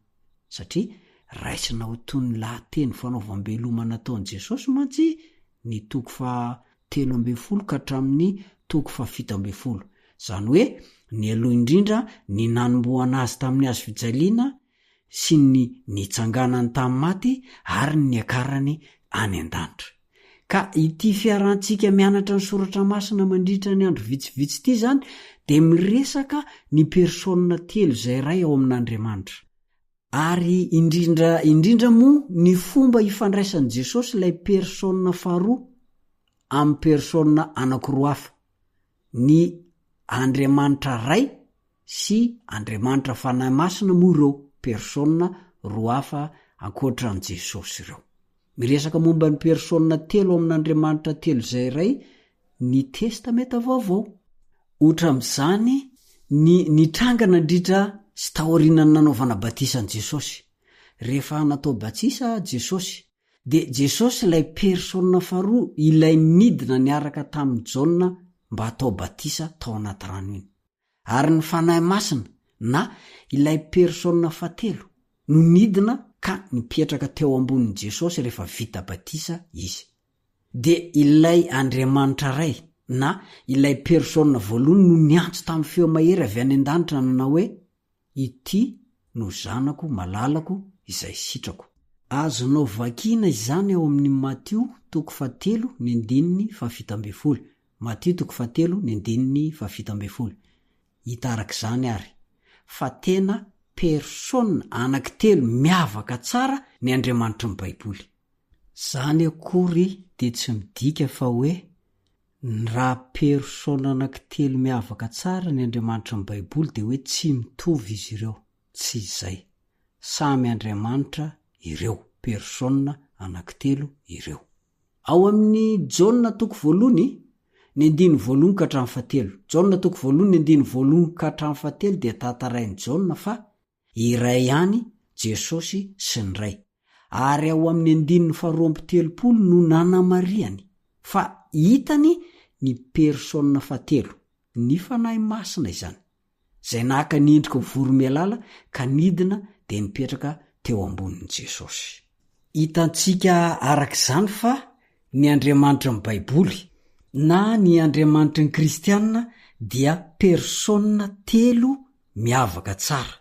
Satria raisina ho toy ny lahateny fanaovam-beloma nataon'i Jesosy mantsy ny 3:30 ka hatramin'ny 7:70. Zany hoe ny aloha indrindra ny nanomboana azy tamin'ny hazo fijaliana sy ny nitsanganany tamin'ny maty ary ny akarany any an-danitra. Ka ity fiarahantsika mianatra ny soratra masina mandritra ny andro vitsivitsy ity zany dia miresaka ny persona 3 zay iray ao amin'Andriamanitra. Ary indrindra moa ny fomba ifandraisan'i Jesosy ilay persona faharoa amin'ny persona anankiroa hafa. Ny Andriamanitra ray sy Andriamanitra fanahy masina moa ireo persona roa hafa ankoatran'i Jesosy ireo. Miresaka momba ny persona 3 amin'Andriamanitra 3 zay iray ny testamenta vaovao. Otra amin'izany ny tranga nandritra sy tahorinany nanaovana batisan'i Jesosy. Rehefa natao batisa Jesosy dia Jesosy ilay persona faharoa ilay nidina niaraka tamin'i Jaona mba hatao batisa tao anaty rano iny. Ary ny fanahy masina na ilay persona fahatelo no nidina ka nipetraka teo ambonin'i Jesosy rehefa vita batisa izy. Dia ilay Andriamanitra ray na ilay persona voalohany no niantso tamin'ny feo mahery avy any an-danitra nanao hoe ity no zanako malalako izay sitrako. Azonao vakiana izany ao amin'ny Matio 7:70. Matio 7:70. Hitarak'izany ary fa tena persona anankitelo miavaka tsara ny Andriamanitra ny Baiboly. Zany akory dia tsy midika fa hoe raha persona anankitelo miavaka tsara ny Andriamanitra amin'ny Baiboly dia hoe tsy mitovy izy ireo, tsy izay. Samy Andriamanitra ireo, persona anankitelo ireo. Ao amin'ny Jaona toko voalohany ny 1 ka hatramin'ny 7. Jaona toko voalohany ny 1 ka hatramin'ny 7 dia tantarain'i Jaona fa iray ihany Jesosy sy ny Ray. Ary ao amin'ny 12 no nanamariany fa hitany ny persona fatelo, ny fanahy masina izany, zay nahaka niendrika voromialala ka nidina dia nipetraka teo ambonin'i Jesosy. Hitantsika arak'izany fa ny Andriamanitra ny Baiboly na ny Andriamanitra ny Kristianina dia persona telo miavaka tsara.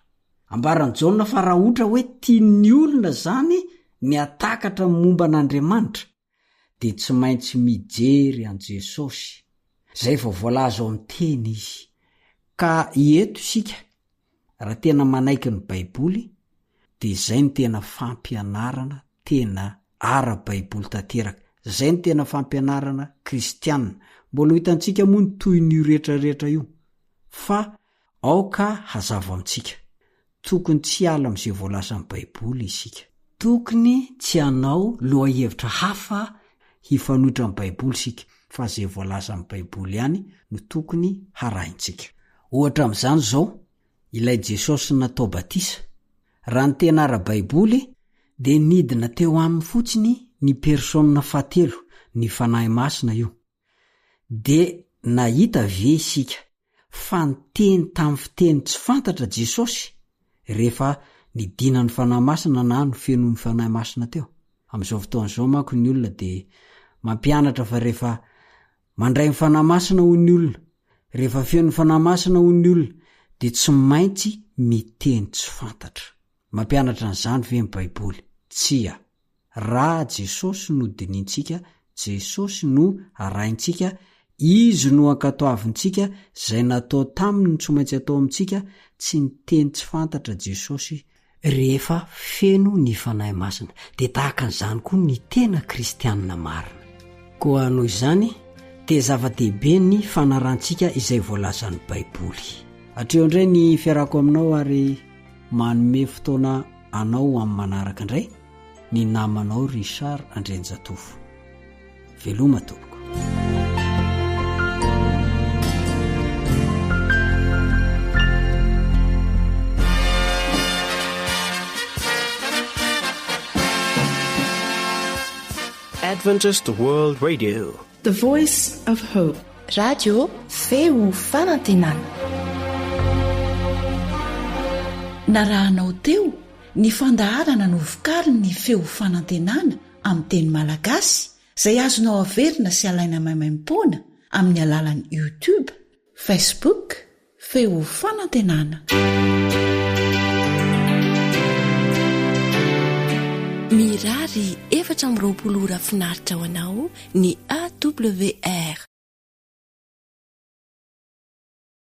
Ambaran'i Jaona fa raha ohatra hoe tian'ny olona zany ny atakatra momba n'Andriamanitra dia tsy maintsy mijery an Jesosy, zay vao voalaza ao amin'ny teny izy. Ka eto isika raha tena manaiky ny Baiboly dia izay ny tena fampianarana tena ara-Baiboly tanteraka, zay ny tena fampianarana kristianina. Mbola hitantsika moa ny toy ny rehetrarehetra io, fa aoka hazava amintsika, tokony tsy ala amin'izay voalaza amin'ny Baiboly isika. Tokony tsy hanao loha hevitra hafa hifanohitra amin'ny Baiboly isika, fa izay voalaza amin'ny Baiboly ihany no tokony harahintsika. Ohatra amin'izany zao ilay Jesosy natao batisa, raha ny tena ara-Baiboly dia nidina teo aminy fotsiny ny persona fatelo, ny fanahy masina io. Dia nahita ve isika fa niteny tamin'ny fiteny tsy fantatra Jesosy rehefa nidina ny fanahy masina na no feno ny fanahy masina teo? Amin'izao fotoan'izao manko ny olona dia mampianatra fa rehefa mandray ny fanahy masina ho ny olona, rehefa feno ny fanahy masina ho ny olona dia tsy maintsy miteny tsy fantatra. Mampianatra n'izany ve ny Baiboly? Tsia. Raha Jesosy no dinintsika, Jesosy no arahintsika, izy no ankatoavintsika, zay natao taminy no tsy maintsy atao amintsika, tsy niteny tsy fantatra Jesosy rehefa feno ny fanahy masina. Dia tahaka an'izany koa ny tena kristianina marina. Koa noho izany dia zava-dehibe ny fanarantsika izay voalazan'ny Baiboly. Hatreo indray ny fiarako aminao ary manome fotoana anao amin'ny manaraka indray ny namanao Richard Andrenjatofo. Veloma tompoko. Adventist World Radio, The Voice of Hope. Radio feo fanantenana. Narahanao teo ny fandaharana no vokariny ny feo fanantenana amin'ny teny malagasy, izay azonao averina sy alaina maimaimpoana amin'ny alalan'ny YouTube, Facebook, feo fanantenana. Mirary 420 ora finaritra ho anao ny AWR